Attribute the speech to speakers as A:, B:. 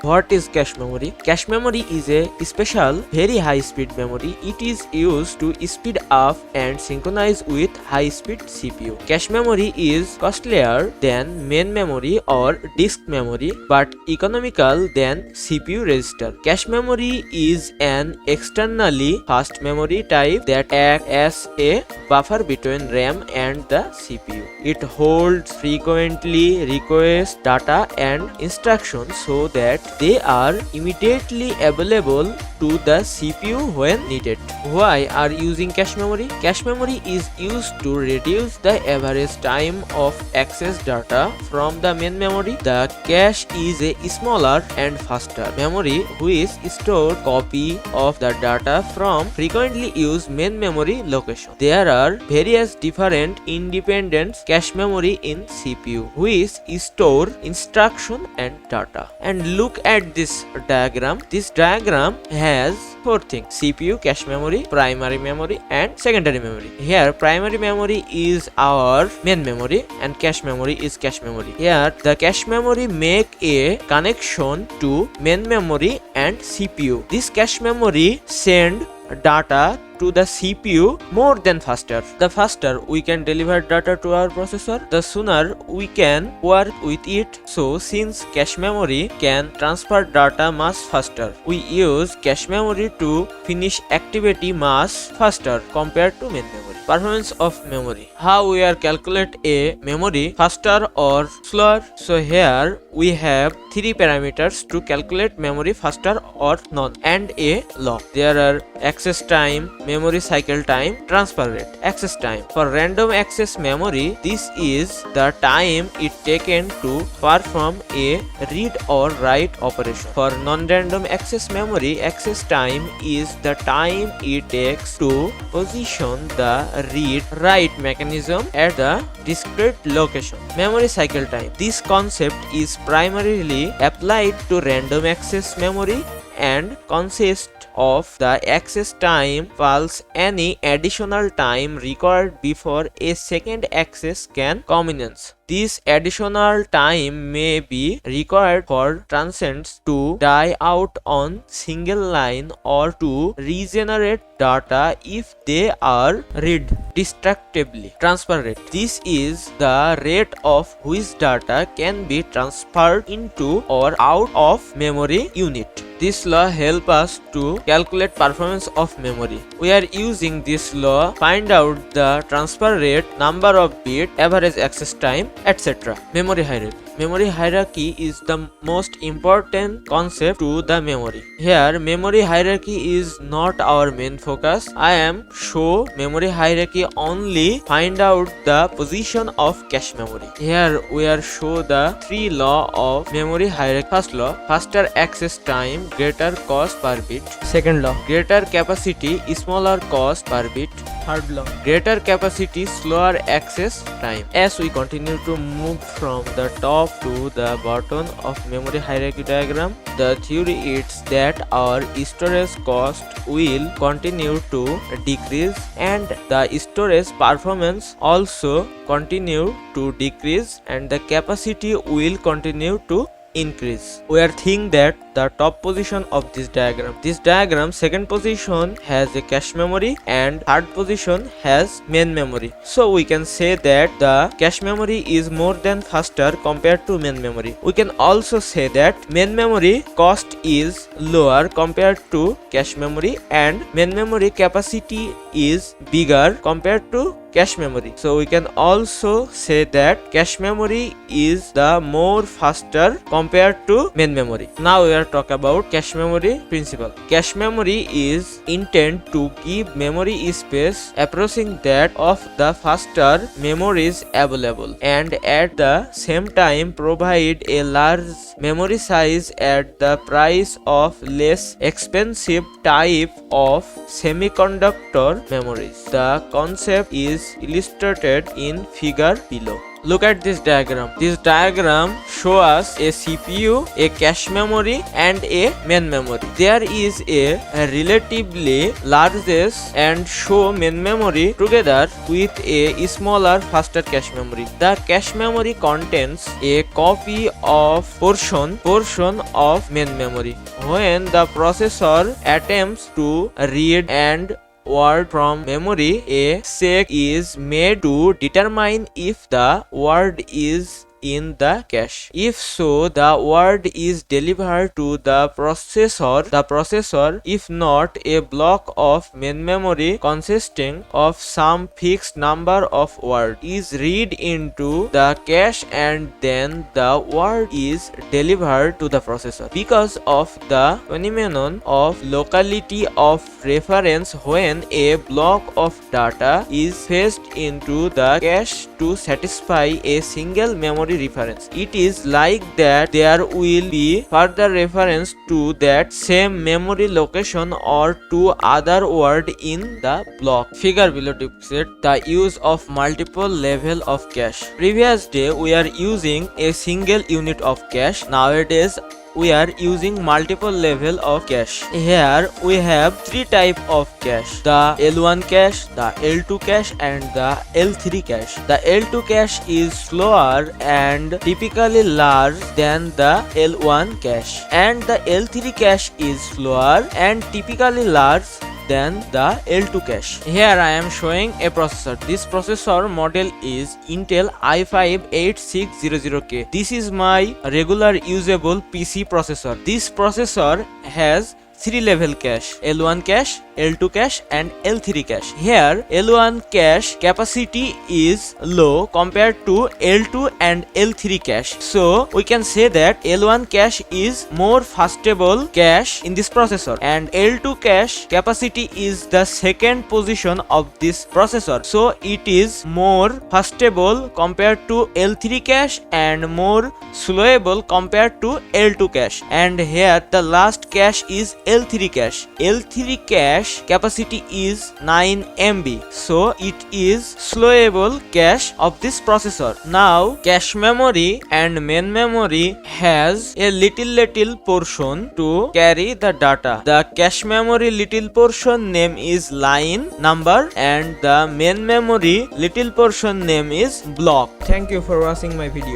A: What is cache memory? Cache memory is a special, very high-speed memory. It is used to speed up and synchronize with high-speed CPU. Cache memory is costlier than main memory or disk memory, but economical than CPU register. Cache memory is an externally fast memory type that acts as a buffer between RAM and the CPU. It holds frequently request data and instructions so that they are immediately available to the CPU when needed. Why are using cache memory? Cache memory is used to reduce the average time of access data from the main memory. The cache is a smaller and faster memory which stores copy of the data from frequently used main memory location. There are various different independent cache memory in CPU which store instruction and data. And look at this diagram. This diagram has four things: CPU, cache memory, primary memory and secondary memory. Here primary memory is our main memory and cache memory is cache memory. Here the cache memory make a connection to main memory and CPU. This cache memory send data to the CPU more than faster. The faster we can deliver data to our processor, the sooner we can work with it. So since cache memory can transfer data much faster, we use cache memory to finish activity much faster compared to main memory. Performance of memory. How we are calculate a memory faster or slower? So here we have three parameters to calculate memory faster or not and a law. There are access time, memory cycle time, transfer rate. Access time. For random access memory, this is the time it taken to perform a read or write operation. For non-random access memory, access time is the time it takes to position the read-write mechanism at the discrete location. Memory cycle time. This concept is primarily applied to random access memory and consists of the access time plus any additional time required before a second access can commence. This additional time may be required for transients to die out on single line or to regenerate data if they are read destructively. Transfer rate. This is the rate of which data can be transferred into or out of memory unit. This law helps us to calculate performance of memory. We are using this law find out the transfer rate, number of bits, average access time, etc. Memory hierarchy. Memory hierarchy is the most important concept to the memory. Here memory hierarchy is not our main focus. I am show memory hierarchy only find out the position of cache memory. Here we are show the three law of memory hierarchy. First law, faster access time, greater cost per bit. Second law, greater capacity, smaller cost per bit. Third law, greater capacity, slower access time. As we continue to move from the top to the bottom of memory hierarchy diagram, the theory is that our storage cost will continue to decrease and the storage performance also continue to decrease and the capacity will continue to increase. We are think that the top position of this diagram second position has a cache memory and third position has main memory. So we can say that the cache memory is more than faster compared to main memory. We can also say that main memory cost is lower compared to cache memory and main memory capacity is bigger compared to cache memory. So we can also say that cache memory is the more faster compared to main memory. Now we are talk about cache memory principle. Cache memory is intended to give memory space approaching that of the faster memories available and at the same time provide a large memory size at the price of less expensive type of semiconductor memories. The concept is illustrated in figure below. Look at this diagram. This diagram show us a CPU, a cache memory and a main memory. There is a relatively largest and show main memory together with a smaller faster cache memory. The cache memory contains a copy of portion of main memory. When the processor attempts to read and word from memory, a check is made to determine if the word is in the cache. If so, the word is delivered to the processor. If not, a block of main memory consisting of some fixed number of words is read into the cache and then the word is delivered to the processor. Because of the phenomenon of locality of reference, when a block of data is fetched into the cache to satisfy a single memory reference, it is like that there will be further reference to that same memory location or to other word in the block. Figure below depicts the use of multiple level of cache. Previous day we are using a single unit of cache. Nowadays we are using multiple level of cache. Here we have three type of cache: the L1 cache, the L2 cache and the L3 cache. The L2 cache is slower and typically large than the L1 cache, and the L3 cache is slower and typically large than the L2 cache. Here I am showing a processor. This processor model is Intel i5-8600K. This is my regular usable PC processor. This processor has three level cache: L1 cache, L2 cache and L3 cache. Here L1 cache capacity is low compared to L2 and L3 cache. So we can say that L1 cache is more fastable cache in this processor, and L2 cache capacity is the second position of this processor. So it is more fastable compared to L3 cache and more slowable compared to L2 cache. And here the last cache is L3 cache. L3 cache capacity is 9 MB, so it is slowable cache of this processor. Now cache memory and main memory has a little portion to carry the data. The cache memory little portion name is line number and the main memory little portion name is block. Thank you for watching my video.